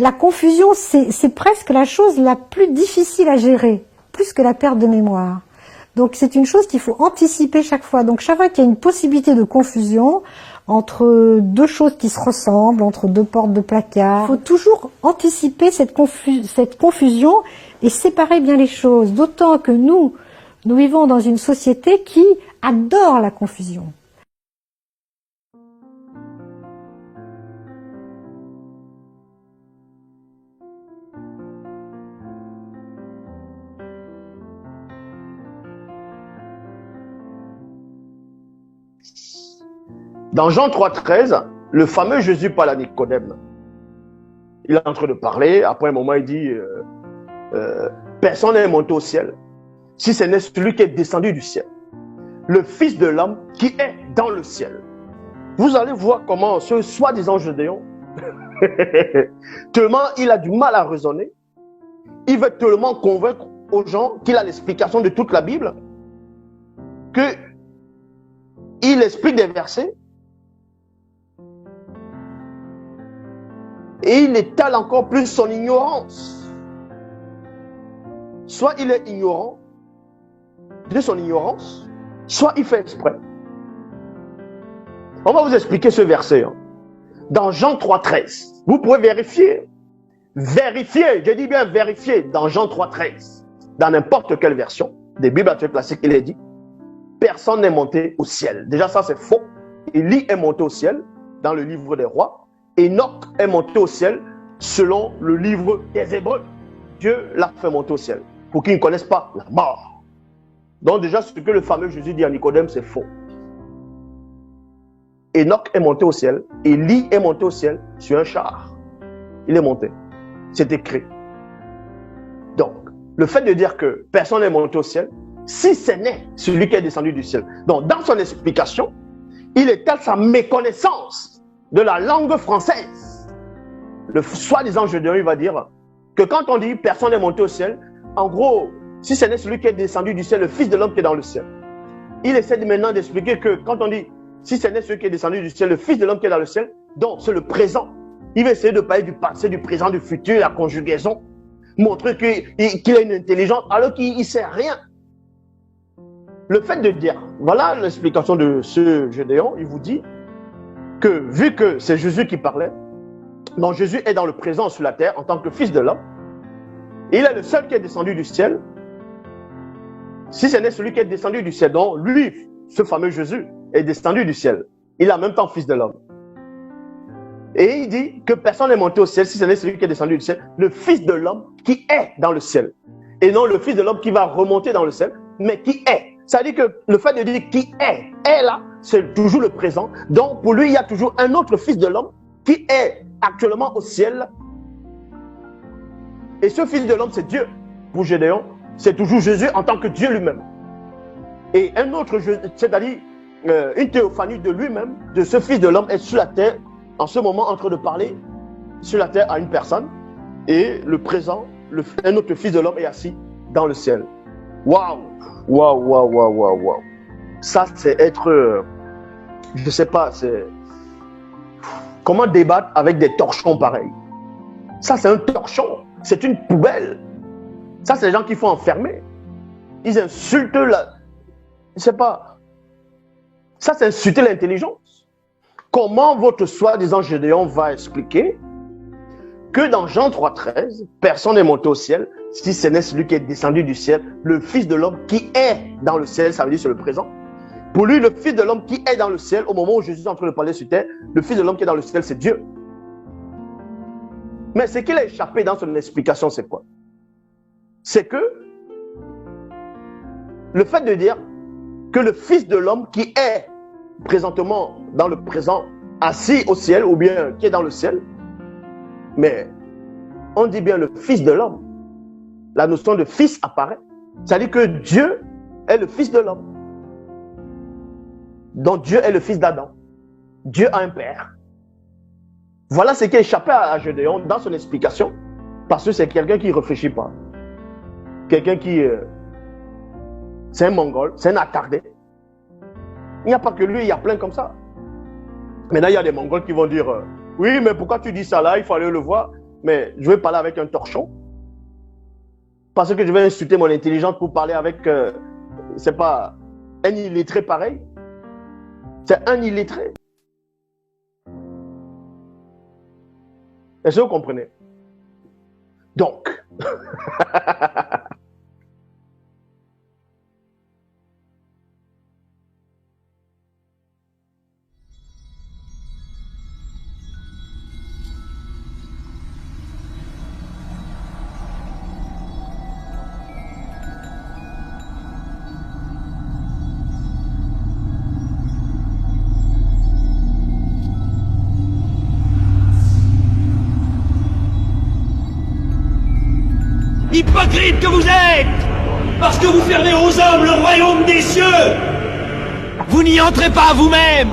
la confusion, c'est presque la chose la plus difficile à gérer, plus que la perte de mémoire. Donc c'est une chose qu'il faut anticiper chaque fois. Donc chaque fois qu'il y a une possibilité de confusion entre deux choses qui se ressemblent, entre deux portes de placard, il faut toujours anticiper cette confusion et séparer bien les choses. D'autant que nous vivons dans une société qui adore la confusion. Dans Jean 3,13, le fameux Jésus parle à Nicodème. Il est en train de parler. Après un moment, il dit personne n'est monté au ciel, si ce n'est celui qui est descendu du ciel, le Fils de l'homme qui est dans le ciel. Vous allez voir comment ce soi-disant Gédéon, tellement il a du mal à raisonner, il veut tellement convaincre aux gens qu'il a l'explication de toute la Bible, qu'il explique des versets, et il étale encore plus son ignorance. Soit il est ignorant de son ignorance, soit il fait exprès. On va vous expliquer ce verset. Dans Jean 3,13, vous pouvez vérifier. Vérifier, je dis bien vérifier, dans Jean 3,13, dans n'importe quelle version des Bibles actuelles classiques, il est dit personne n'est monté au ciel. Déjà ça c'est faux. Élie est monté au ciel dans le livre des rois. Enoch est monté au ciel selon le livre des Hébreux. Dieu l'a fait monter au ciel pour qu'ils ne connaissent pas la mort. Donc déjà ce que le fameux Jésus dit à Nicodème c'est faux. Enoch est monté au ciel, Élie est monté au ciel sur un char. Il est monté. C'est écrit. Donc, le fait de dire que personne n'est monté au ciel, si ce n'est celui qui est descendu du ciel. Donc, dans son explication, il étale sa méconnaissance de la langue française. Le soi-disant Gédéon, il va dire que quand on dit personne n'est monté au ciel, en gros, si ce n'est celui qui est descendu du ciel, le Fils de l'homme qui est dans le ciel. Il essaie maintenant d'expliquer que quand on dit si ce n'est celui qui est descendu du ciel, le Fils de l'homme qui est dans le ciel, donc c'est le présent. Il va essayer de parler du passé, du présent, du futur, la conjugaison, montrer qu'il a une intelligence alors qu'il ne sait rien. Le fait de dire, voilà l'explication de ce Gédéon, il vous dit que vu que c'est Jésus qui parlait, donc Jésus est dans le présent sur la terre en tant que Fils de l'homme, il est le seul qui est descendu du ciel. Si ce n'est celui qui est descendu du ciel, donc lui, ce fameux Jésus, est descendu du ciel. Il est en même temps Fils de l'homme. Et il dit que personne n'est monté au ciel si ce n'est celui qui est descendu du ciel, le Fils de l'homme qui est dans le ciel. Et non le Fils de l'homme qui va remonter dans le ciel, mais qui est. Ça veut dire que le fait de dire qui est là, c'est toujours le présent. Donc pour lui, il y a toujours un autre Fils de l'homme qui est actuellement au ciel. Et ce Fils de l'homme, c'est Dieu. Pour Gédéon, c'est toujours Jésus en tant que Dieu lui-même. Et un autre, c'est-à-dire une théophanie de lui-même, de ce Fils de l'homme, est sur la terre, en ce moment en train de parler sur la terre à une personne. Et le présent, un autre Fils de l'homme est assis dans le ciel. Waouh! Waouh, waouh, waouh, waouh, waouh. Ça, c'est être... je ne sais pas, c'est... Comment débattre avec des torchons pareils? Ça, c'est un torchon. C'est une poubelle. Ça, c'est les gens qui font enfermer. Ils insultent la... Je ne sais pas. Ça, c'est insulter l'intelligence. Comment votre soi-disant Gédéon va expliquer que dans Jean 3,13, personne n'est monté au ciel, si ce n'est celui qui est descendu du ciel, le Fils de l'homme qui est dans le ciel, ça veut dire c'est le présent. Pour lui, le Fils de l'homme qui est dans le ciel, au moment où Jésus est en train de parler sur terre, le Fils de l'homme qui est dans le ciel, c'est Dieu. Mais ce qu'il a échappé dans son explication, c'est quoi? C'est que le fait de dire que le Fils de l'homme qui est présentement dans le présent, assis au ciel, ou bien qui est dans le ciel, mais on dit bien le Fils de l'homme. La notion de fils apparaît. C'est-à-dire que Dieu est le Fils de l'homme. Donc Dieu est le fils d'Adam. Dieu a un père. Voilà ce qui a échappé à Gédéon dans son explication. Parce que c'est quelqu'un qui ne réfléchit pas. Quelqu'un qui... c'est un mongol, c'est un attardé. Il n'y a pas que lui, il y a plein comme ça. Maintenant, il y a des mongols qui vont dire oui, mais pourquoi tu dis ça là? Il faut aller le voir. mais je vais parler avec un torchon. Parce que je vais insulter mon intelligence pour parler avec, c'est pas un illettré pareil. C'est un illettré. Est-ce que vous comprenez? Donc, Hypocrite que vous êtes! Parce que vous fermez aux hommes le royaume des cieux! Vous n'y entrez pas vous-même!